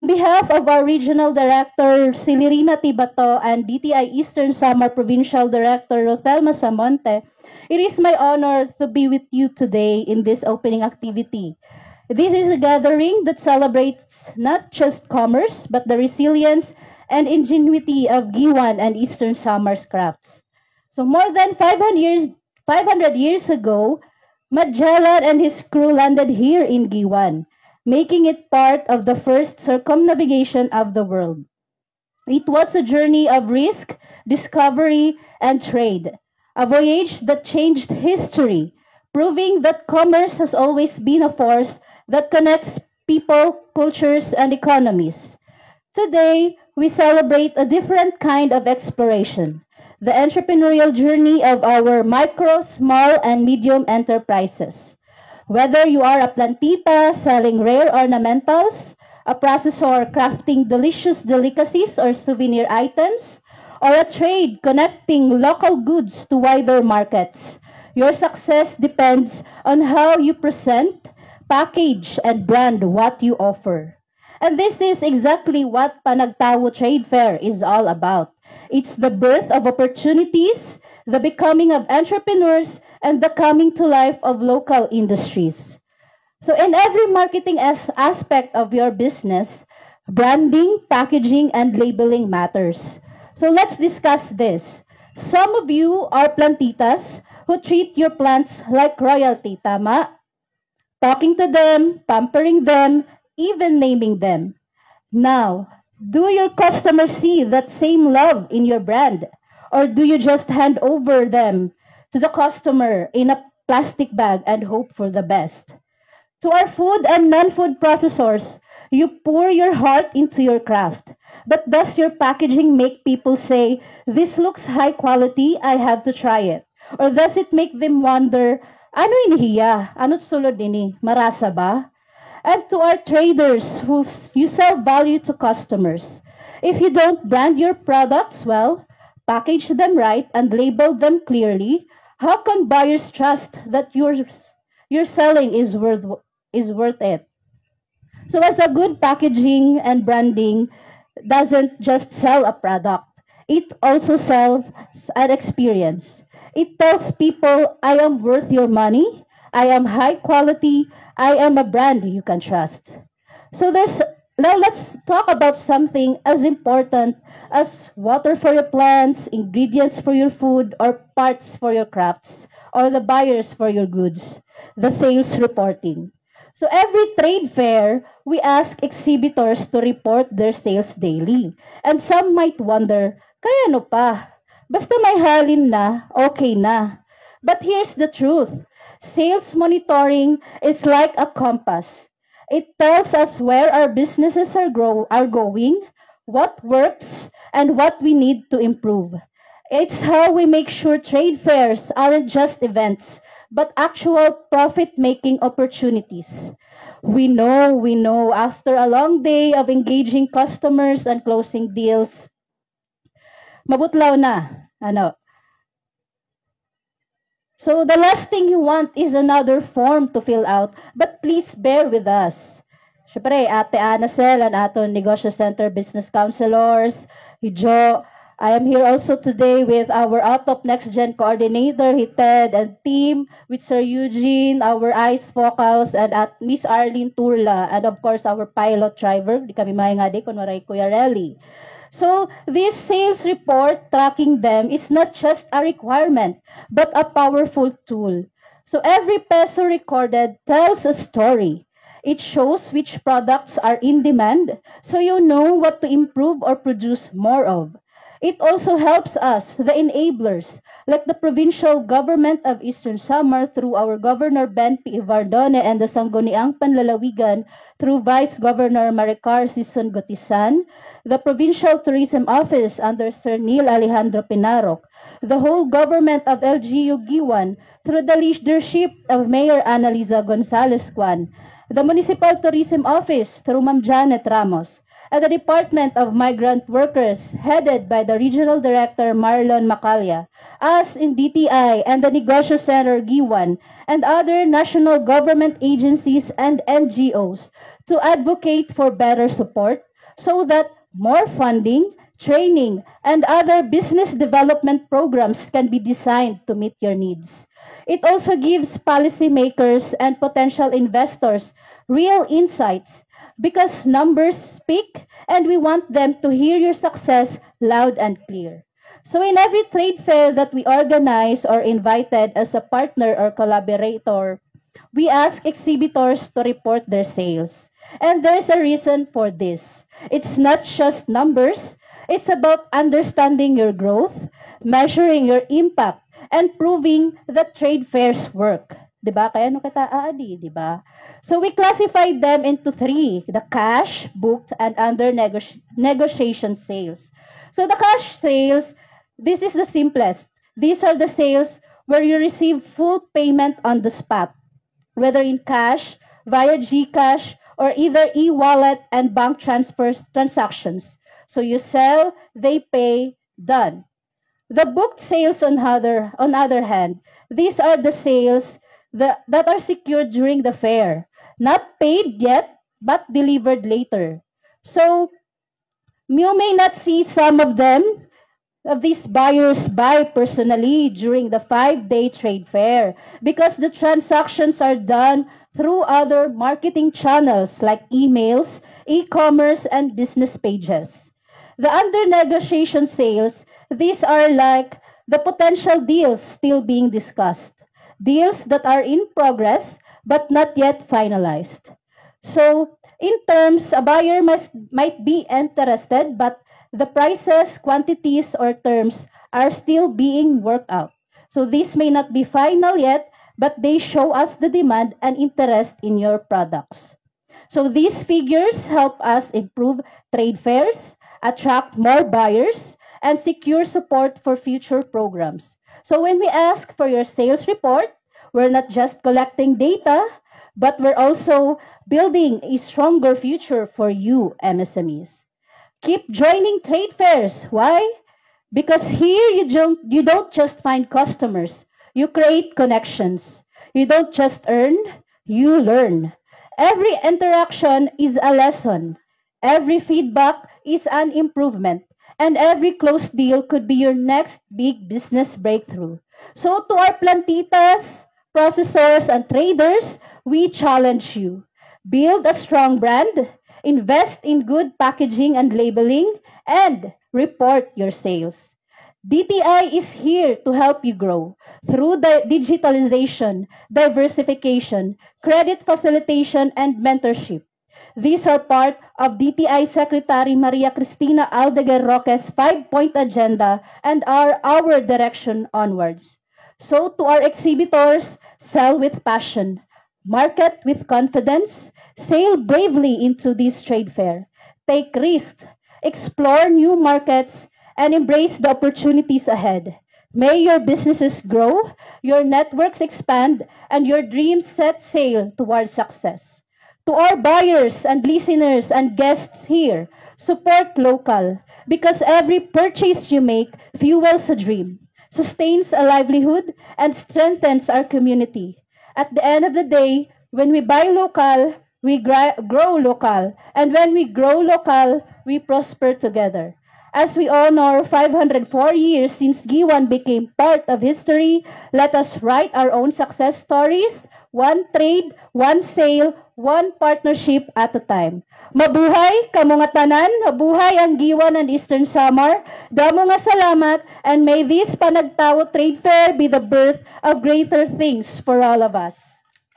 behalf of our Regional Director, Silirina Tibato, and DTI Eastern Samar Provincial Director, Rothelma Samonte, it is my honor to be with you today in this opening activity. This is a gathering that celebrates not just commerce, but the resilience and ingenuity of Giwan and Eastern Samar's crafts. So more than 500 years ago, Magellan and his crew landed here in Giwan, making it part of the first circumnavigation of the world. It was a journey of risk, discovery, and trade, a voyage that changed history, proving that commerce has always been a force that connects people, cultures, and economies. Today, we celebrate a different kind of exploration, the entrepreneurial journey of our micro, small, and medium enterprises. Whether you are a plantita selling rare ornamentals, a processor crafting delicious delicacies or souvenir items, or a trade connecting local goods to wider markets, your success depends on how you present, package, and brand what you offer. And this is exactly what Panagtao Trade Fair is all about. It's the birth of opportunities, the becoming of entrepreneurs, and the coming to life of local industries. So in every marketing aspect of your business, branding, packaging, and labeling matters. So let's discuss this. Some of you are plantitas who treat your plants like royalty, tama? Talking to them, pampering them, even naming them. Now, do your customers see that same love in your brand? Or do you just hand over them to the customer in a plastic bag and hope for the best? To our food and non-food processors, you pour your heart into your craft. But does your packaging make people say, this looks high quality, I have to try it? Or does it make them wonder, ano inihiya? Ano't sulod ini? Marasa ba? And to our traders who you sell value to customers, if you don't brand your products well, package them right, and label them clearly, how can buyers trust that your selling is worth it? So as a good packaging and branding doesn't just sell a product, it also sells an experience. It tells people, I am worth your money, I am high quality, I am a brand you can trust. So now let's talk about something as important as water for your plants, ingredients for your food, or parts for your crafts, or the buyers for your goods, the sales reporting. So every trade fair, we ask exhibitors to report their sales daily. And some might wonder, kaya no pa? Basta may halin na, okay na. But here's the truth. Sales monitoring is like a compass. It tells us where our businesses are going, what works, and what we need to improve. It's how we make sure trade fairs aren't just events, but actual profit-making opportunities. We know, after a long day of engaging customers and closing deals, mabutlaw na. Ano? So the last thing you want is another form to fill out, but please bear with us. Syempre, Ate Anacel and aton Negosyo Center Business Counselors, Hijo, I am here also today with our out-of next-gen coordinator, Ted, and team, with Sir Eugene, our ICE focals, and at Miss Arlene Turla, and of course, our pilot driver, di kami mahingadi, kunwaray Kuya Relly. So, this sales report, tracking them, is not just a requirement, but a powerful tool. So, every peso recorded tells a story. It shows which products are in demand, so you know what to improve or produce more of. It also helps us, the enablers, like the provincial government of Eastern Samar through our Governor Ben P. Ivardone and the Sangguniang Panlalawigan through Vice Governor Maricar Sison Gotisan, the Provincial Tourism Office under Sir Neil Alejandro Pinarok, the whole government of LGU Giwan through the leadership of Mayor Annalisa Gonzalez Kwan, the Municipal Tourism Office through Ma'am Janet Ramos, and the Department of Migrant Workers headed by the Regional Director Marlon Macalya, us in DTI and the Negosyo Center Giwan, and other national government agencies and NGOs to advocate for better support, so that more funding, training, and other business development programs can be designed to meet your needs. It also gives policymakers and potential investors real insights because numbers speak and we want them to hear your success loud and clear. So in every trade fair that we organize or invited as a partner or collaborator, we ask exhibitors to report their sales. And there's a reason for this. It's not just numbers, it's about understanding your growth, measuring your impact, and proving that trade fairs work. Diba? Kaya ano kita aadi, diba? So we classified them into three, the cash, booked, and under negotiation sales. So the cash sales, this is the simplest. These are the sales where you receive full payment on the spot, whether in cash, via GCash, or either e-wallet and bank transactions. So you sell, they pay, done. The booked sales on other hand, these are the sales that are secured during the fair, not paid yet, but delivered later. So you may not see some of these buyers buy personally during the 5-day trade fair because the transactions are done through other marketing channels like emails, e-commerce, and business pages. The under negotiation sales, these are like the potential deals still being discussed, deals that are in progress but not yet finalized. So in terms, a buyer might be interested, but the prices, quantities, or terms are still being worked out. So these may not be final yet, but they show us the demand and interest in your products. So these figures help us improve trade fairs, attract more buyers, and secure support for future programs. So when we ask for your sales report, we're not just collecting data, but we're also building a stronger future for you, MSMEs. Keep joining trade fairs. Why? Because here you don't just find customers, you create connections. You don't just earn, you learn. Every interaction is a lesson. Every feedback is an improvement. And every closed deal could be your next big business breakthrough. So to our plantitas, processors, and traders, we challenge you. Build a strong brand, invest in good packaging and labeling, and report your sales. DTI is here to help you grow through the digitalization, diversification, credit facilitation, and mentorship. These are part of DTI Secretary Maria Cristina Aldeguer Roque's 5-point agenda and are our direction onwards. So to our exhibitors, sell with passion, market with confidence, sail bravely into this trade fair, take risks, explore new markets, and embrace the opportunities ahead. May your businesses grow, your networks expand, and your dreams set sail towards success. To our buyers and listeners and guests here, support local because every purchase you make fuels a dream, sustains a livelihood, and strengthens our community. At the end of the day, when we buy local, we grow local, and when we grow local, we prosper together. As we honor 504 years since Giwan became part of history, let us write our own success stories, one trade, one sale, one partnership at a time. Mabuhay kamo nga tanan, mabuhay ang Giwan and Eastern Samar. Damo nga salamat, and may this Panagtao Trade Fair be the birth of greater things for all of us.